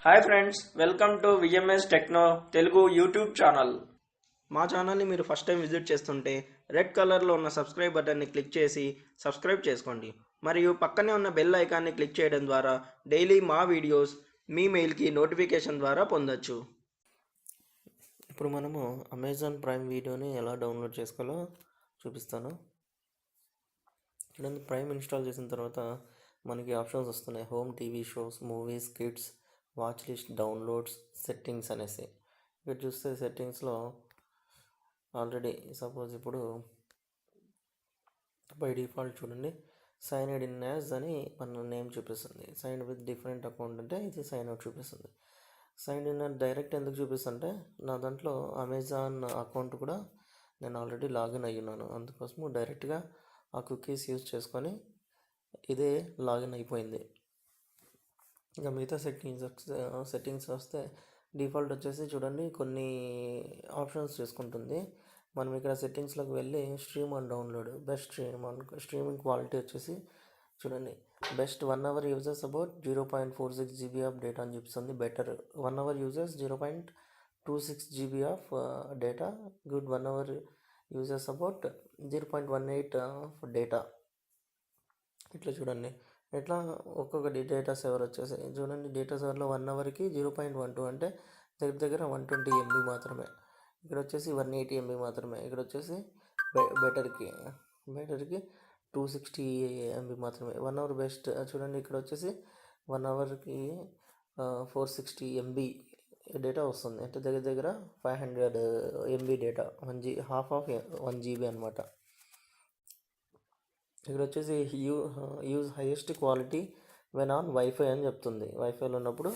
Hi friends, welcome to VMS techno Telugu YouTube channel. మా ఛానల్ని మీరు ఫస్ట్ టైం విజిట్ చేస్తుంటే రెడ్ కలర్లో ఉన్న సబ్స్క్రైబ్ బటన్ని క్లిక్ చేసి సబ్స్క్రైబ్ చేసుకోండి. మరియు పక్కనే ఉన్న బెల్ ఐకాన్ని క్లిక్ చేయడం ద్వారా డైలీ మా వీడియోస్ మీ మెయిల్కి నోటిఫికేషన్ ద్వారా పొందొచ్చు. ఇప్పుడు మనము అమెజాన్ ప్రైమ్ వీడియోని ఎలా డౌన్లోడ్ చేసుకోవాలో చూపిస్తాను. చూడండి, ప్రైమ్ ఇన్స్టాల్ చేసిన తర్వాత మనకి ఆప్షన్స్ వస్తున్నాయి. Home, TV shows, movies, kids, watch list, downloads, settings అనేసి. ఇక్కడ చూస్తే సెట్టింగ్స్లో ఆల్రెడీ సపోజ్ ఇప్పుడు బై డిఫాల్ట్ చూడండి, సైన్ ఇన్ యాజ్ అని మన నేమ్ చూపిస్తుంది. సైన్ విత్ డిఫరెంట్ అకౌంట్ అంటే ఇది సైన్ అవుట్ చూపిస్తుంది. సైన్ ఇన్ డైరెక్ట్ ఎందుకు చూపిస్తుంటే నా దాంట్లో అమెజాన్ అకౌంట్ కూడా నేను ఆల్రెడీ లాగిన్ అయ్యున్నాను. అందుకోసము డైరెక్ట్గా ఆ కుకీస్ యూజ్ చేసుకొని ఇదే లాగిన్ అయిపోయింది. ఇంకా మిగతా సెట్టింగ్స్ వస్తే డిఫాల్ట్ వచ్చేసి చూడండి కొన్ని ఆప్షన్స్ చేసుకుంటుంది. మనం ఇక్కడ సెట్టింగ్స్లోకి వెళ్ళి stream and download, best streaming quality వచ్చేసి చూడండి, best 1 hour users about 0.46 GB of data అని చూపిస్తుంది. Better 1 hour users 0.26 GB of data. Good 1 hour users about 0.18 of data. ఇట్లా చూడండి, ఇట్లా ఒక్కొక్క డేటా సేవర్ వచ్చేసి చూడండి, డేటా సేవర్లో 1 hourకి 0.12 అంటే దగ్గర 120 MB మాత్రమే. ఇక్కడ వచ్చేసి 180 MB మాత్రమే. ఇక్కడ వచ్చేసి బెటర్కి 260 MB మాత్రమే. 1 hour బెస్ట్ చూడండి, ఇక్కడ వచ్చేసి 1 hourకి 460 MB డేటా వస్తుంది. అంటే దగ్గర 500 MB data, half of 1 GB అనమాట. ఇక్కడ వచ్చేసి use highest quality when on wifi అని చెప్తుంది. వైఫైలో ఉన్నప్పుడు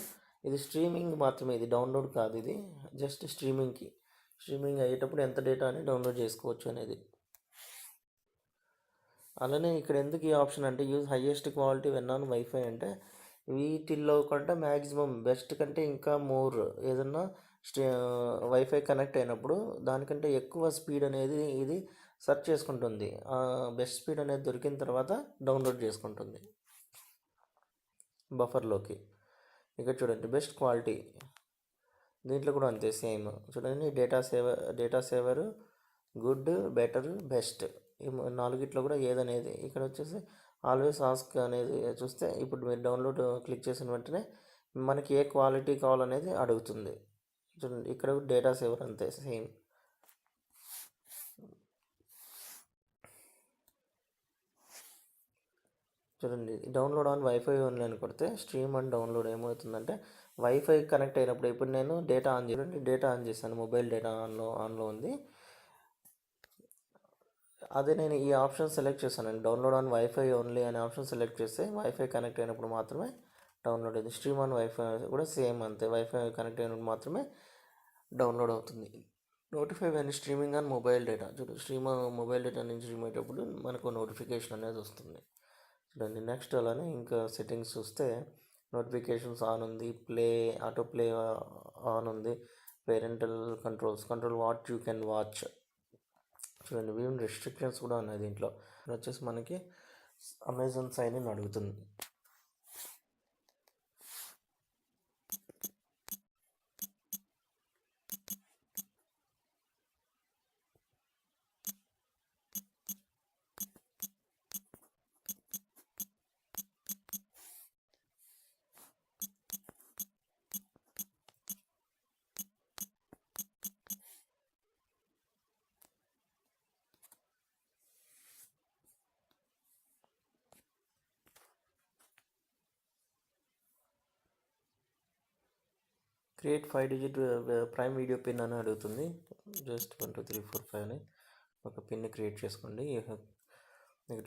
ఇది స్ట్రీమింగ్ మాత్రమే, ఇది డౌన్లోడ్ కాదు, ఇది జస్ట్ స్ట్రీమింగ్ అయ్యేటప్పుడు ఎంత డేటా అని డౌన్లోడ్ చేసుకోవచ్చు అనేది. అలానే ఇక్కడ ఎందుకు ఈ ఆప్షన్ అంటే use highest quality when on wifi అంటే వీటిల్లో కంటే మ్యాక్సిమం బెస్ట్ కంటే ఇంకా మోర్ ఏదన్నా వైఫై కనెక్ట్ అయినప్పుడు దానికంటే ఎక్కువ స్పీడ్ అనేది ఇది సెర్చ్ చేసుకుంటుంది. బెస్ట్ స్పీడ్ అనేది దొరికిన తర్వాత డౌన్లోడ్ చేసుకుంటుంది బఫర్లోకి. ఇక్కడ చూడండి, బెస్ట్ క్వాలిటీ దీంట్లో కూడా అంతే సేమ్. చూడండి, data saver, good, better, best, ఈ నాలుగిట్లో కూడా ఏదనేది. ఇక్కడ వచ్చేసి ఆల్వేస్ ఆస్క్ అనేది చూస్తే ఇప్పుడు మీరు డౌన్లోడ్ క్లిక్ చేసిన వెంటనే మనకి ఏ క్వాలిటీ కావాలనేది అడుగుతుంది. చూడండి, ఇక్కడ డేటా సేవర్ అంతే సేమ్. చూడండి, డౌన్లోడ్ ఆన్ వైఫై ఓన్లీ అని కొడితే స్ట్రీమ్ అండ్ డౌన్లోడ్ ఏమవుతుందంటే వైఫై కనెక్ట్ అయినప్పుడు ఇప్పుడు నేను డేటా ఆన్ చేశాను, మొబైల్ డేటా ఆన్లో ఉంది. అదే నేను ఈ ఆప్షన్ సెలెక్ట్ చేశాను, డౌన్లోడ్ ఆన్ వైఫై ఓన్లీ అనే ఆప్షన్ సెలెక్ట్ చేస్తే వైఫై కనెక్ట్ అయినప్పుడు మాత్రమే డౌన్లోడ్ అయింది. స్ట్రీమ్ ఆన్ వైఫై కూడా సేమ్ అంతే, వైఫై కనెక్ట్ అయినప్పుడు మాత్రమే డౌన్లోడ్ అవుతుంది. Notify when streaming on mobile data. Mobile data నుంచి స్ట్రీమ్ అయ్యేటప్పుడు మనకు నోటిఫికేషన్ అనేది వస్తుంది. చూడండి, నెక్స్ట్ అలానే ఇంకా సెట్టింగ్స్ చూస్తే నోటిఫికేషన్స్ ఆన్ ఉంది, ఆటో ప్లే ఆన్ ఉంది, parental control what you can watch. చూడండి, వీవ్ రెస్ట్రిక్షన్స్ కూడా ఉన్నాయి దీంట్లో. వచ్చేసి మనకి అమెజాన్ సైన్ ఇన్ అడుగుతుంది. Create 5-digit prime video pin అని అడుగుతుంది. జస్ట్ 1 2 3 4 5 అని ఒక పిన్ని క్రియేట్ చేసుకోండి. ఇక్కడ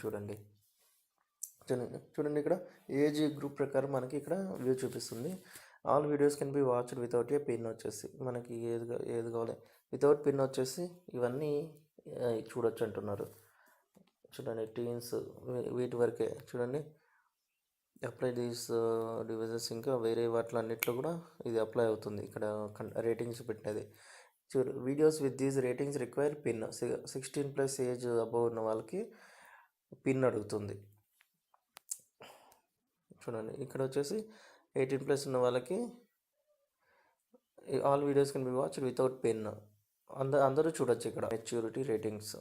చూడండి, ఇక్కడ ఏజ్ గ్రూప్ ప్రకారం మనకి ఇక్కడ వ్యూ చూపిస్తుంది. All videos can be watched without a pin. వచ్చేసి మనకి ఏది కావాలి వితౌట్ పిన్ వచ్చేసి ఇవన్నీ చూడొచ్చు అంటున్నారు. చూడండి, టీన్స్ వీటి వరకే. చూడండి, అప్లై దీస్ డివైజెస్, ఇంకా వేరే వాటిలన్నిట్లో కూడా ఇది అప్లై అవుతుంది. ఇక్కడ రేటింగ్స్ పెట్టినది videos with these ratings require pin. 16+ age above ఉన్న వాళ్ళకి పిన్ అడుగుతుంది. చూడండి, ఇక్కడ వచ్చేసి 18+ ఉన్న వాళ్ళకి all videos can be watched without pen. అందరూ చూడొచ్చు ఇక్కడ. Maturity ratings.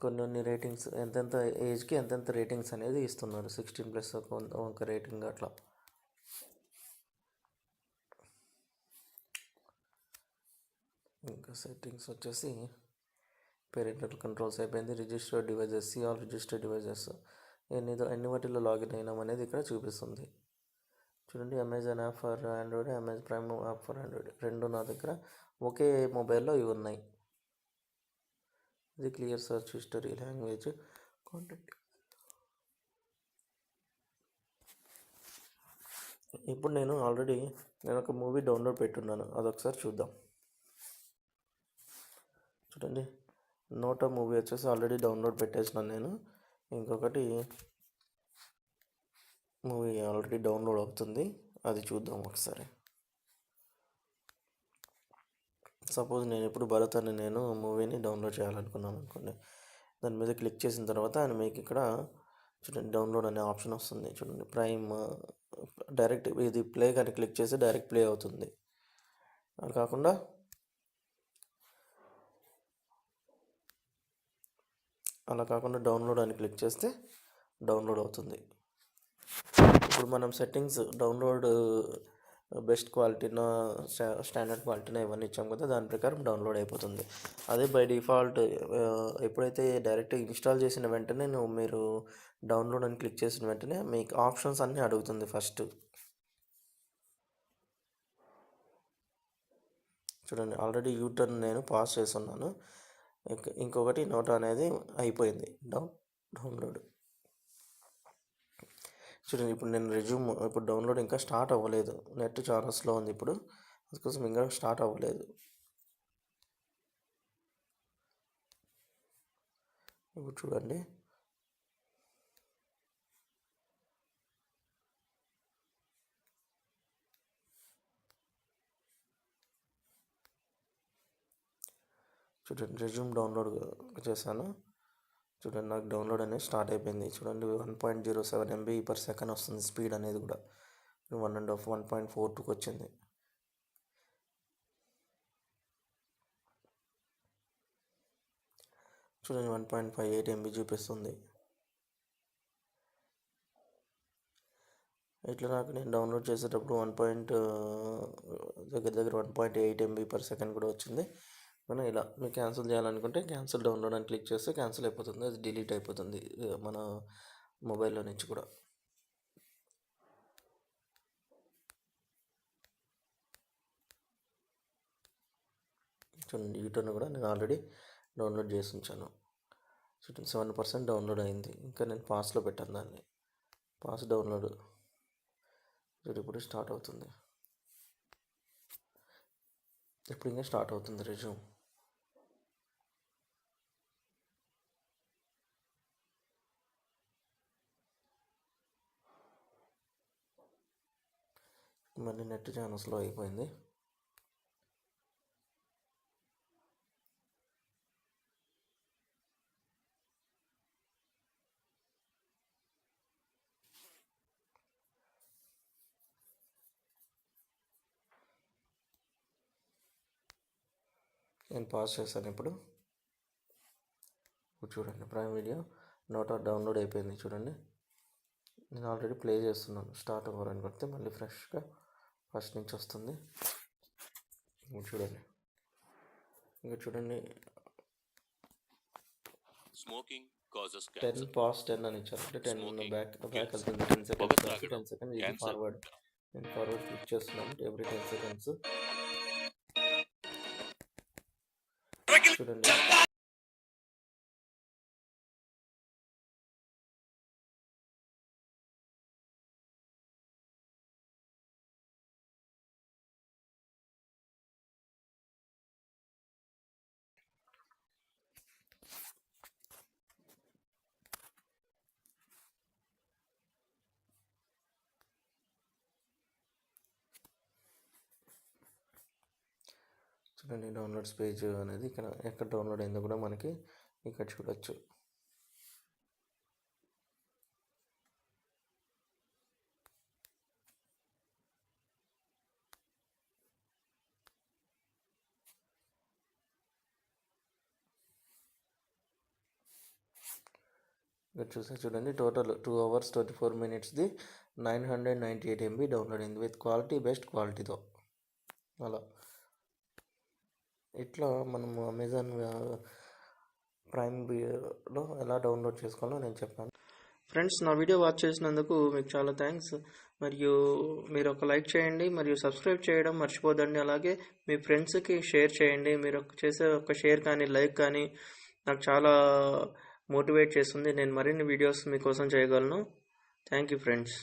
కొన్ని రేటింగ్స్ ఎంతెంత ఏజ్కి ఎంతెంత రేటింగ్స్ అనేది ఇస్తున్నారు. 16+ ఒక రేటింగ్ అట్లా. ఇంకా సెట్టింగ్స్ వచ్చేసి పేరెంటల్ కంట్రోల్స్ అయిపోయింది. Registered devices, all registered devices ఎన్ని వాటిల్లో లాగిన్ అయినాం అనేది ఇక్కడ చూపిస్తుంది. చూడండి, Amazon app for Android, Amazon prime app for Android రెండు నా దగ్గర ఒకే మొబైల్లో ఇవి ఉన్నాయి. ఇది clear search history, language, contact. ఇప్పుడు నేను ఒక మూవీ డౌన్లోడ్ పెట్టున్నాను, అదొకసారి చూద్దాం. చూడండి, నోటా మూవీ వచ్చేసి ఆల్రెడీ డౌన్లోడ్ పెట్టేసినాను నేను. ఇంకొకటి మూవీ ఆల్రెడీ డౌన్లోడ్ అవుతుంది, అది చూద్దాం ఒకసారి. సపోజ్ నేను ఇప్పుడు భరత్ అని నేను మూవీని డౌన్లోడ్ చేయాలనుకున్నాను అనుకోండి. దాని మీద క్లిక్ చేసిన తర్వాత ఆయన మీకు ఇక్కడ చూడండి డౌన్లోడ్ అనే ఆప్షన్ వస్తుంది. చూడండి, ప్రైమ్ డైరెక్ట్ ఇది ప్లే కానీ క్లిక్ చేసి డైరెక్ట్ ప్లే అవుతుంది. అది కాకుండా డౌన్లోడ్ అని క్లిక్ చేస్తే డౌన్లోడ్ అవుతుంది. ఇప్పుడు మనం సెట్టింగ్స్ డౌన్లోడ్ బెస్ట్ క్వాలిటీనా, స్టాండర్డ్ క్వాలిటీనా ఇవన్నీ ఇచ్చాం కదా, దాని ప్రకారం డౌన్లోడ్ అయిపోతుంది. అదే బై డిఫాల్ట్ ఎప్పుడైతే డైరెక్ట్ ఇన్స్టాల్ చేసిన వెంటనే మీరు డౌన్లోడ్ అని క్లిక్ చేసిన వెంటనే మీకు ఆప్షన్స్ అన్నీ అడుగుతుంది. ఫస్ట్ చూడండి, ఆల్రెడీ యూటర్న్ నేను పాస్ చేస్తున్నాను. ఇంకొకటి నోట్ అనేది అయిపోయింది డౌన్లోడ్. చూడండి, ఇప్పుడు నేను రెజ్యూమ్ ఇప్పుడు డౌన్లోడ్ ఇంకా స్టార్ట్ అవ్వలేదు, నెట్ చాలా స్లో ఉంది ఇప్పుడు, అందుకోసం ఇంకా స్టార్ట్ అవ్వలేదు. ఇప్పుడు చూడండి, రెజ్యూమ్ డౌన్లోడ్ చేశాను. చూడండి, నాకు డౌన్లోడ్ అనేది స్టార్ట్ అయిపోయింది. చూడండి, 1.07 MB/s వస్తుంది స్పీడ్ అనేది కూడా. 1.42కి వచ్చింది. చూడండి, 1.58 MB చూపిస్తుంది. ఇట్లా నాకు నేను డౌన్లోడ్ చేసేటప్పుడు దగ్గర 1.8 MB/s కూడా వచ్చింది. మనం ఇలా మీరు క్యాన్సిల్ చేయాలనుకుంటే క్యాన్సిల్ డౌన్లోడ్ అని క్లిక్ చేస్తే క్యాన్సిల్ అయిపోతుంది, అది డిలీట్ అయిపోతుంది మన మొబైల్లో నుంచి కూడా. చూడండి, యూటర్న్ కూడా నేను ఆల్రెడీ డౌన్లోడ్ చేసి ఉంచాను. చూడండి, 7% డౌన్లోడ్ అయింది. ఇంకా నేను పాస్లో పెట్టాను దాన్ని. పాస్ డౌన్లోడ్ ఇప్పుడు స్టార్ట్ అవుతుంది. ఇప్పుడు ఇంకా స్టార్ట్ అవుతుంది రెజ్యూమ్. మళ్ళీ నెట్ చాలా స్లో అయిపోయింది. నేను పాస్ చేశాను. ఇప్పుడు చూడండి, ప్రైమ్ వీడియో నోటా డౌన్లోడ్ అయిపోయింది. చూడండి, నేను ఆల్రెడీ ప్లే చేస్తున్నాను. స్టార్ట్ అవ్వాలని కొడితే మళ్ళీ ఫ్రెష్గా ఫస్ట్ నుంచి వస్తుంది. చూడండి, ఇంకా చూడండి, 10 అని ఇచ్చారు. అంటే 10 బ్యాక్ వెళ్తుంది, 10 సెకండ్స్, 10 సెకండ్స్ ఇది ఫార్వర్డ్. నేను ఫార్వర్డ్ క్లిక్ చేస్తున్నాను ఎవ్రీ 10 సెకండ్స్. చూడండి, డౌన్లోడ్స్ పేజ్ అనేది ఇక్కడ ఎక్కడ డౌన్లోడ్ అయిందో కూడా మనకి ఇక్కడ చూడొచ్చు. ఇక్కడ చూడండి టోటల్ 2 hours 24 minutesది 998 MB డౌన్లోడ్ అయింది విత్ క్వాలిటీ బెస్ట్ క్వాలిటీతో. అలా ఇట్లా మనము అమెజాన్ ప్రైమ్లో ఎలా డౌన్లోడ్ చేసుకోవాలో నేను చెప్పాను. ఫ్రెండ్స్, నా వీడియో వాచ్ చేసినందుకు మీకు చాలా థ్యాంక్స్. మరియు మీరు ఒక లైక్ చేయండి మరియు సబ్స్క్రైబ్ చేయడం మర్చిపోదండి. అలాగే మీ ఫ్రెండ్స్కి షేర్ చేయండి. మీరు చేసే ఒక షేర్ కానీ లైక్ కానీ నాకు చాలా మోటివేట్ చేస్తుంది. నేను మరిన్ని వీడియోస్ మీకోసం చేయగలను. Thank you friends.